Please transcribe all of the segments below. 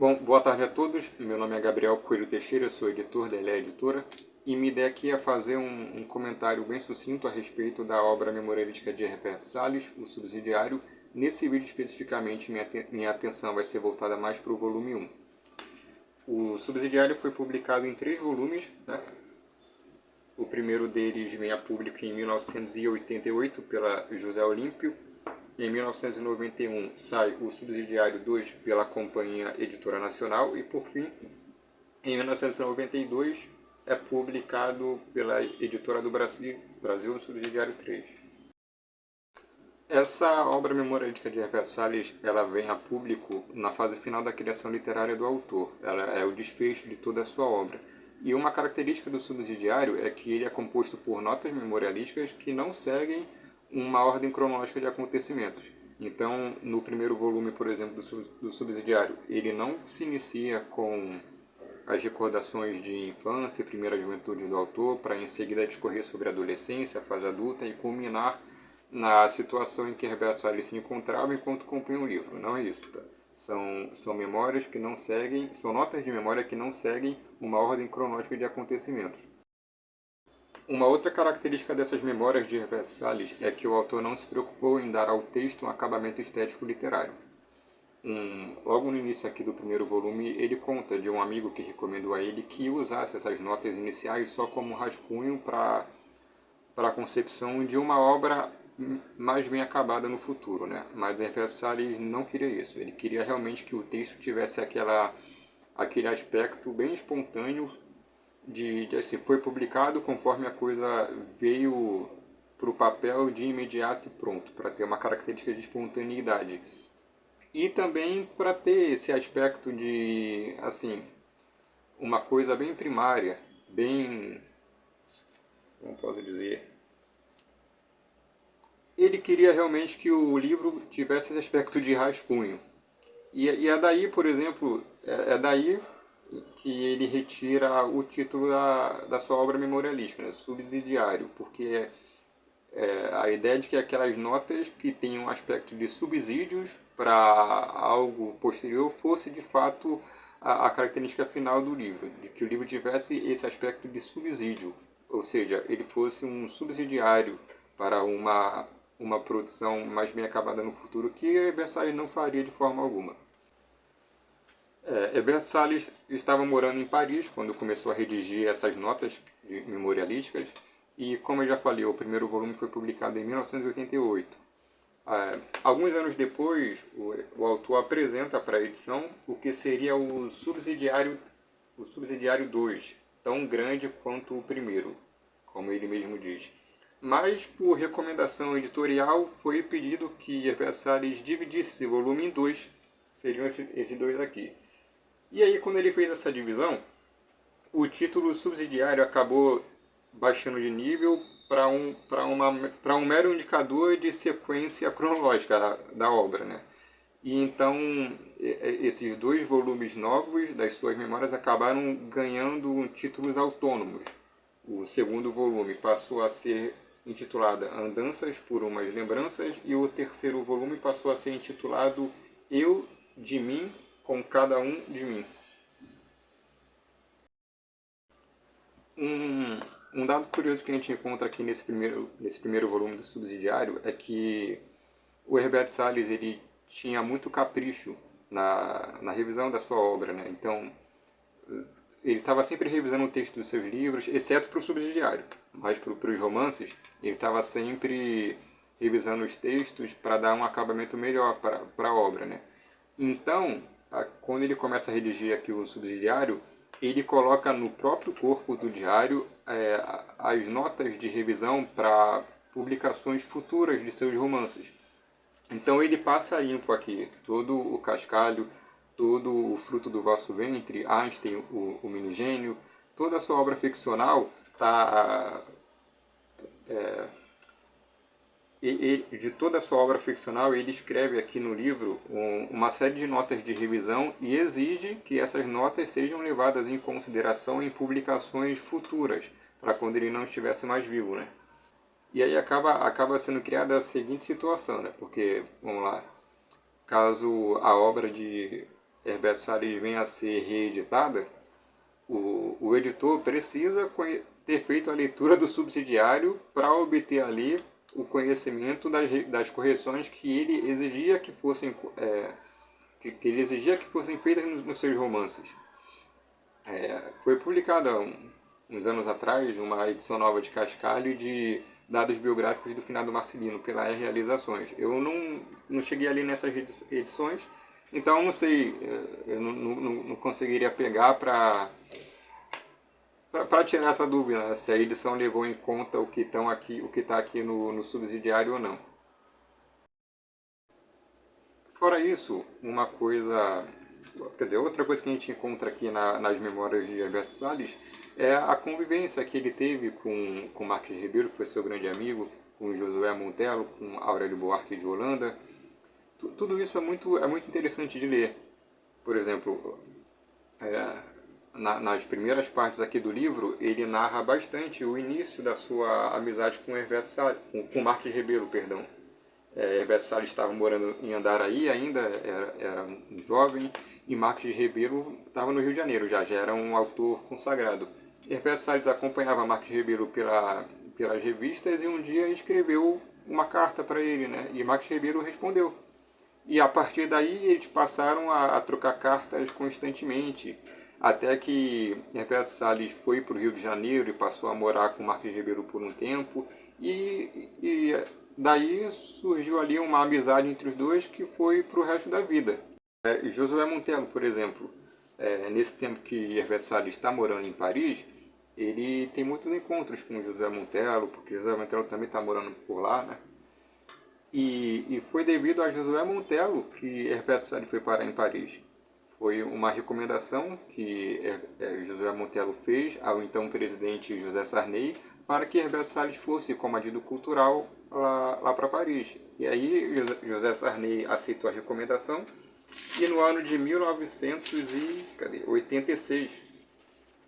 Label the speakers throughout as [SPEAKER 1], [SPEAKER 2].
[SPEAKER 1] Bom, boa tarde a todos. Meu nome é Gabriel Coelho Teixeira, sou editor da LE Editora e minha ideia aqui é fazer um comentário bem sucinto a respeito da obra memorialística de Herbert Salles, O Subsidiário. Nesse vídeo especificamente minha atenção vai ser voltada mais para o volume 1. O Subsidiário foi publicado em 3 volumes, né? O primeiro deles vem a público em 1988 pela José Olímpio. Em 1991 sai o Subsidiário 2 pela Companhia Editora Nacional e, por fim, em 1992 é publicado pela Editora do Brasil o Subsidiário 3. Essa obra memorialística de Herbert Salles, ela vem a público na fase final da criação literária do autor. Ela é o desfecho de toda a sua obra. E uma característica do Subsidiário é que ele é composto por notas memorialísticas que não seguem uma ordem cronológica de acontecimentos. Então, no primeiro volume, por exemplo, do Subsidiário, ele não se inicia com as recordações de infância e primeira juventude do autor, para em seguida discorrer sobre a adolescência, a fase adulta e culminar na situação em que Herbert Salles se encontrava enquanto compunha o livro. Não é isso, tá? São memórias que não seguem, são notas de memória que não seguem uma ordem cronológica de acontecimentos. Uma outra característica dessas memórias de Herbert Salles é que o autor não se preocupou em dar ao texto um acabamento estético literário. Logo no início aqui do primeiro volume, ele conta de um amigo que recomendou a ele que usasse essas notas iniciais só como rascunho para a concepção de uma obra mais bem acabada no futuro, né? Mas Herbert Salles não queria isso. Ele queria realmente que o texto tivesse aquele aspecto bem espontâneo de assim, foi publicado conforme a coisa veio para o papel de imediato e pronto, para ter uma característica de espontaneidade. E também para ter esse aspecto de, assim, uma coisa bem primária, bem, como posso dizer, ele queria realmente que o livro tivesse esse aspecto de rascunho. E é daí, por exemplo, é daí que ele retira o título da sua obra memorialística, né? Subsidiário, porque a ideia de que aquelas notas que tenham um aspecto de subsídios para algo posterior fosse de fato a característica final do livro, de que o livro tivesse esse aspecto de subsídio, ou seja, ele fosse um subsidiário para uma produção mais bem acabada no futuro, que Versalhes não faria de forma alguma. Herbert Salles estava morando em Paris quando começou a redigir essas notas memorialísticas e, como eu já falei, o primeiro volume foi publicado em 1988. Alguns anos depois, o autor apresenta para a edição o que seria o Subsidiário 2, tão grande quanto o primeiro, como ele mesmo diz. Mas, por recomendação editorial, foi pedido que Herbert Salles dividisse esse volume em 2, seriam esses 2 aqui. E aí, quando ele fez essa divisão, o título Subsidiário acabou baixando de nível para um mero indicador de sequência cronológica da obra, né? E então, esses 2 volumes novos das suas memórias acabaram ganhando títulos autônomos. O segundo volume passou a ser intitulado Andanças por umas Lembranças e o terceiro volume passou a ser intitulado Eu de Mim com Cada Um de Mim. Um dado curioso que a gente encontra aqui nesse primeiro volume do Subsidiário é que o Herbert Salles ele tinha muito capricho na revisão da sua obra, né? Então, ele estava sempre revisando o texto dos seus livros, exceto para o Subsidiário. Mas para os romances, ele estava sempre revisando os textos para dar um acabamento melhor para a obra, né? Então, quando ele começa a redigir aqui o Subsidiário, ele coloca no próprio corpo do diário as notas de revisão para publicações futuras de seus romances. Então ele passa limpo aqui todo o cascalho, todo o fruto do vosso ventre, Einstein, o minigênio, toda a sua obra ficcional está... de toda a sua obra ficcional, ele escreve aqui no livro uma série de notas de revisão e exige que essas notas sejam levadas em consideração em publicações futuras, para quando ele não estivesse mais vivo, né? E aí acaba sendo criada a seguinte situação, né? Porque, vamos lá, caso a obra de Herberto Salles venha a ser reeditada, o editor precisa ter feito a leitura do subsidiário para obter ali o conhecimento das correções que ele exigia que fossem, que ele exigia que fossem feitas nos seus romances. Foi publicada uns anos atrás uma edição nova de Cascalho de dados biográficos do finado Marcelino pela Realizações. Eu não cheguei ali nessas edições, então não sei, eu não conseguiria pegar para tirar essa dúvida, né, se a edição levou em conta o que está aqui no subsidiário ou não. Fora isso, uma coisa, quer dizer, outra coisa que a gente encontra aqui nas memórias de Alberto Salles é a convivência que ele teve com Marques Ribeiro, que foi seu grande amigo, com Josué Montello, com Aurélio Buarque de Holanda. Tudo isso é muito interessante de ler. Por exemplo, nas primeiras partes aqui do livro, ele narra bastante o início da sua amizade com Herberto Salles, com Marques Ribeiro, perdão. Herberto Salles estava morando em Andaraí ainda, era um jovem, e Marques Ribeiro estava no Rio de Janeiro, já era um autor consagrado. Herberto Salles acompanhava Marques Ribeiro pelas revistas e um dia escreveu uma carta para ele, né? E Marques Ribeiro respondeu. E a partir daí eles passaram a trocar cartas constantemente, até que Herberto Salles foi para o Rio de Janeiro e passou a morar com Marques Ribeiro por um tempo, e daí surgiu ali uma amizade entre os dois que foi para o resto da vida. Josué Montello, por exemplo, nesse tempo que Herberto Salles está morando em Paris, ele tem muitos encontros com Josué Montello, porque Josué Montello também está morando por lá, né? E foi devido a Josué Montello que Herberto Salles foi parar em Paris. Foi uma recomendação que Josué Montello fez ao então presidente José Sarney para que Herberto Salles fosse comandido cultural lá para Paris. E aí José Sarney aceitou a recomendação e no ano de 1986,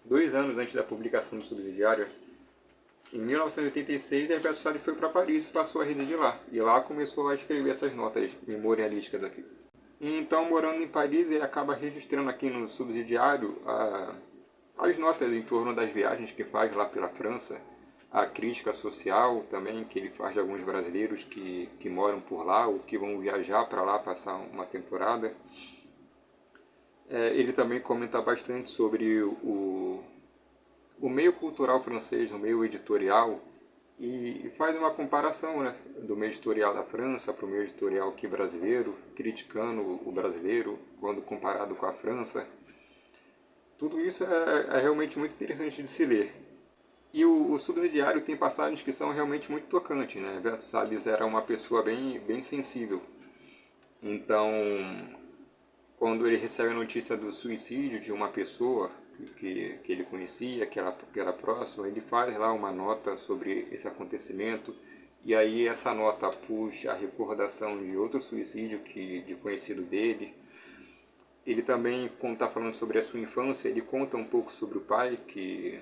[SPEAKER 1] 2 anos antes da publicação do subsidiário, em 1986, Herberto Salles foi para Paris e passou a residir lá. E lá começou a escrever essas notas memorialísticas aqui. E então, morando em Paris, ele acaba registrando aqui no subsidiário as notas em torno das viagens que faz lá pela França, a crítica social também que ele faz de alguns brasileiros que moram por lá ou que vão viajar para lá passar uma temporada. Ele também comenta bastante sobre o meio cultural francês, o meio editorial, e faz uma comparação, né, do meio editorial da França para o meio editorial aqui brasileiro, criticando o brasileiro quando comparado com a França. Tudo isso é realmente muito interessante de se ler. E o subsidiário tem passagens que são realmente muito tocantes, né? Alberto Salles era uma pessoa bem sensível. Então, quando ele recebe a notícia do suicídio de uma pessoa que ele conhecia, que era próxima, ele faz lá uma nota sobre esse acontecimento, e aí essa nota puxa a recordação de outro suicídio de conhecido dele. Ele também, quando está falando sobre a sua infância, ele conta um pouco sobre o pai, que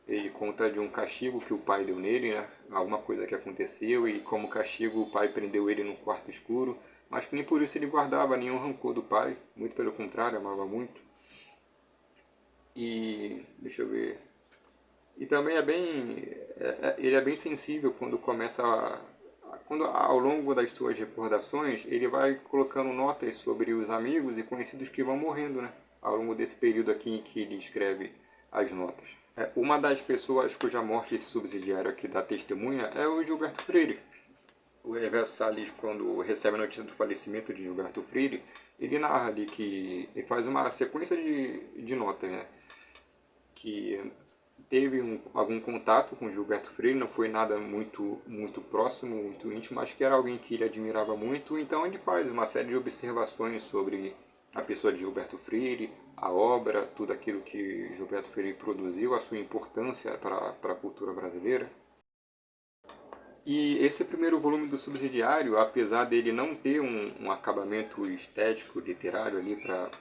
[SPEAKER 1] ele conta de um castigo que o pai deu nele, né? Alguma coisa que aconteceu, e como castigo o pai prendeu ele num quarto escuro, mas que nem por isso ele guardava nenhum rancor do pai, muito pelo contrário, amava muito. E deixa eu ver. E também ele é bem sensível quando quando ao longo das suas recordações ele vai colocando notas sobre os amigos e conhecidos que vão morrendo, né? Ao longo desse período aqui em que ele escreve as notas. Uma das pessoas cuja morte esse subsidiário aqui dá testemunha é o Gilberto Freire. O Herberto Salles, quando recebe a notícia do falecimento de Gilberto Freire, ele narra ali que ele faz uma sequência de notas, né? Que teve algum contato com Gilberto Freire, não foi nada muito próximo, muito íntimo, mas que era alguém que ele admirava muito, então ele faz uma série de observações sobre a pessoa de Gilberto Freire, a obra, tudo aquilo que Gilberto Freire produziu, a sua importância para a cultura brasileira. E esse primeiro volume do Subsidiário, apesar dele não ter um acabamento estético, literário ali para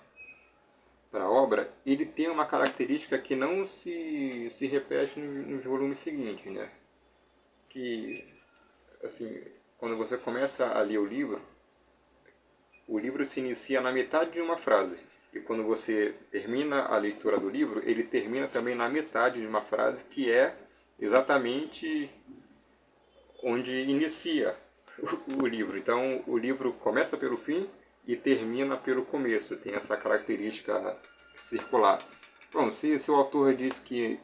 [SPEAKER 1] a obra, ele tem uma característica que não se repete nos volumes seguintes, né? Que, assim, quando você começa a ler o livro, o livro se inicia na metade de uma frase. E quando você termina a leitura do livro, ele termina também na metade de uma frase que é exatamente onde inicia o livro. Então, o livro começa pelo fim e termina pelo começo. Tem essa característica circular. Bom, se o autor diz que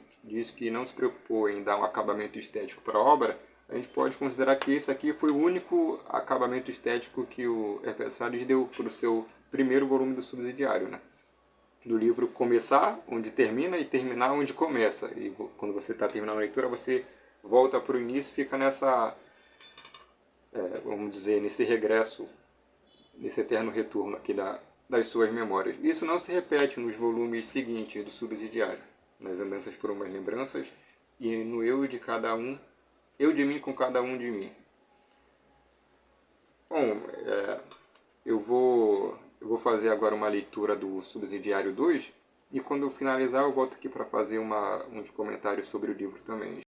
[SPEAKER 1] não se preocupou em dar um acabamento estético para a obra, a gente pode considerar que esse aqui foi o único acabamento estético que o Herbert Salles deu para o seu primeiro volume do Subsidiário, né? Do livro começar onde termina e terminar onde começa. E quando você está terminando a leitura, você volta para o início e fica nessa, vamos dizer, nesse regresso, nesse eterno retorno aqui das suas memórias. Isso não se repete nos volumes seguintes do Subsidiário, nas Andanças por umas Lembranças e no Eu de Cada Um, Eu de Mim com Cada Um de Mim. Bom, eu vou fazer agora uma leitura do Subsidiário 2 e quando eu finalizar eu volto aqui para fazer uns comentários sobre o livro também.